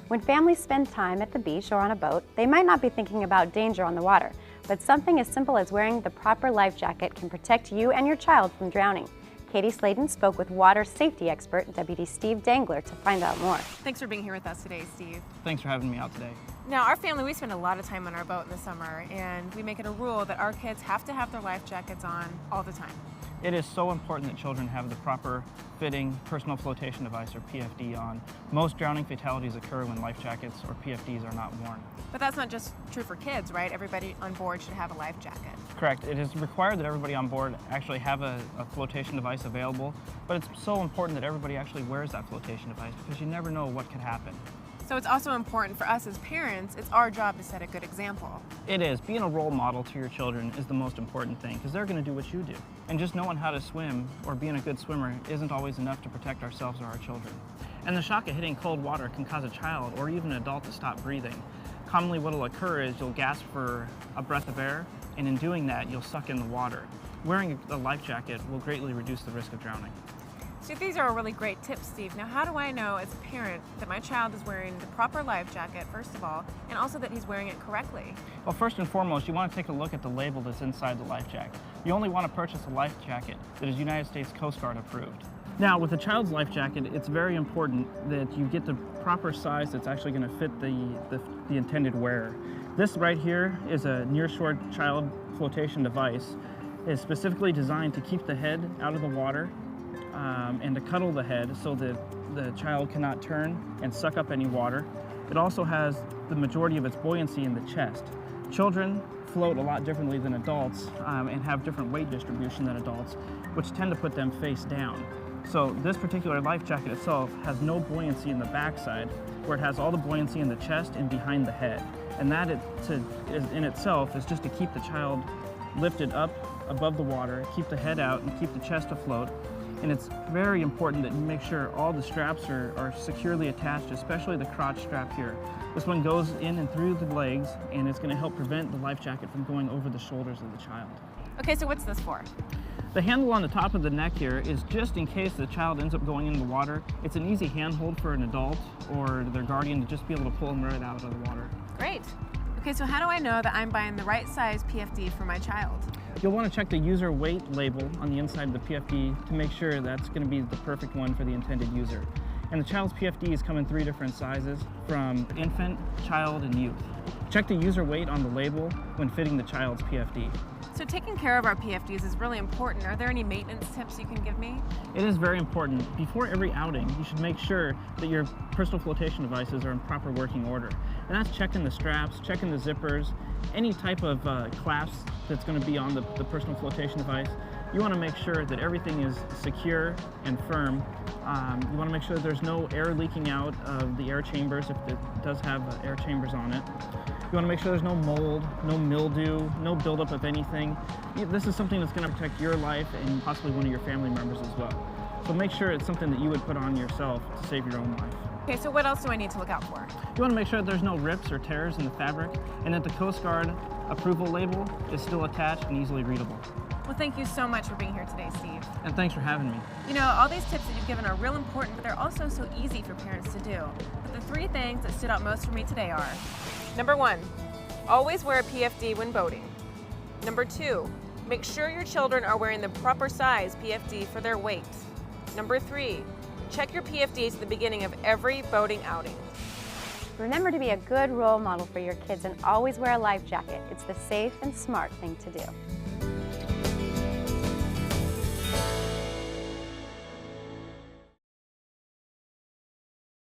When families spend time at the beach or on a boat, they might not be thinking about danger on the water, but something as simple as wearing the proper life jacket can protect you and your child from drowning. Katie Sladen spoke with water safety expert Deputy Steve Dangler to find out more. Thanks for being here with us today, Steve. Thanks for having me out today. Now, our family, we spend a lot of time on our boat in the summer, and we make it a rule that our kids have to have their life jackets on all the time. It is so important that children have the proper fitting personal flotation device, or PFD, on. Most drowning fatalities occur when life jackets or PFDs are not worn. But that's not just true for kids, right? Everybody on board should have a life jacket. Correct. It is required that everybody on board actually have a flotation device available, but it's so important that everybody actually wears that flotation device because you never know what could happen. So it's also important for us as parents, it's our job to set a good example. It is. Being a role model to your children is the most important thing because they're going to do what you do. And just knowing how to swim or being a good swimmer isn't always enough to protect ourselves or our children. And the shock of hitting cold water can cause a child or even an adult to stop breathing. Commonly what will occur is you'll gasp for a breath of air, and in doing that you'll suck in the water. Wearing a life jacket will greatly reduce the risk of drowning. So these are really great tips, Steve. Now, how do I know as a parent that my child is wearing the proper life jacket, first of all, and also that he's wearing it correctly? Well, first and foremost, you want to take a look at the label that's inside the life jacket. You only want to purchase a life jacket that is United States Coast Guard approved. Now, with a child's life jacket, it's very important that you get the proper size that's actually going to fit the intended wearer. This right here is a nearshore child flotation device. It's specifically designed to keep the head out of the water and to cuddle the head so that the child cannot turn and suck up any water. It also has the majority of its buoyancy in the chest. Children float a lot differently than adults and have different weight distribution than adults, which tend to put them face down. So this particular life jacket itself has no buoyancy in the backside, where it has all the buoyancy in the chest and behind the head. And that in itself is just to keep the child lifted up above the water, keep the head out, and keep the chest afloat. And it's very important that you make sure all the straps are securely attached, especially the crotch strap here. This one goes in and through the legs, and it's going to help prevent the life jacket from going over the shoulders of the child. Okay, so what's this for? The handle on the top of the neck here is just in case the child ends up going into the water. It's an easy handhold for an adult or their guardian to just be able to pull them right out of the water. Great. Okay, so how do I know that I'm buying the right size PFD for my child? You'll want to check the user weight label on the inside of the PFD to make sure that's going to be the perfect one for the intended user. And the child's PFDs come in 3 different sizes, from infant, child, and youth. Check the user weight on the label when fitting the child's PFD. So taking care of our PFDs is really important. Are there any maintenance tips you can give me? It is very important. Before every outing, you should make sure that your personal flotation devices are in proper working order. And that's checking the straps, checking the zippers, any type of clasp that's going to be on the personal flotation device. You want to make sure that everything is secure and firm. You want to make sure that there's no air leaking out of the air chambers if it does have air chambers on it. You want to make sure there's no mold, no mildew, no buildup of anything. This is something that's going to protect your life and possibly one of your family members as well. So make sure it's something that you would put on yourself to save your own life. Okay, so what else do I need to look out for? You want to make sure that there's no rips or tears in the fabric and that the Coast Guard approval label is still attached and easily readable. Well, thank you so much for being here today, Steve. And thanks for having me. You know, all these tips that you've given are real important, but they're also so easy for parents to do. But the 3 things that stood out most for me today are: number 1, always wear a PFD when boating. Number 2, make sure your children are wearing the proper size PFD for their weight. Number 3, check your PFDs at the beginning of every boating outing. Remember to be a good role model for your kids and always wear a life jacket. It's the safe and smart thing to do.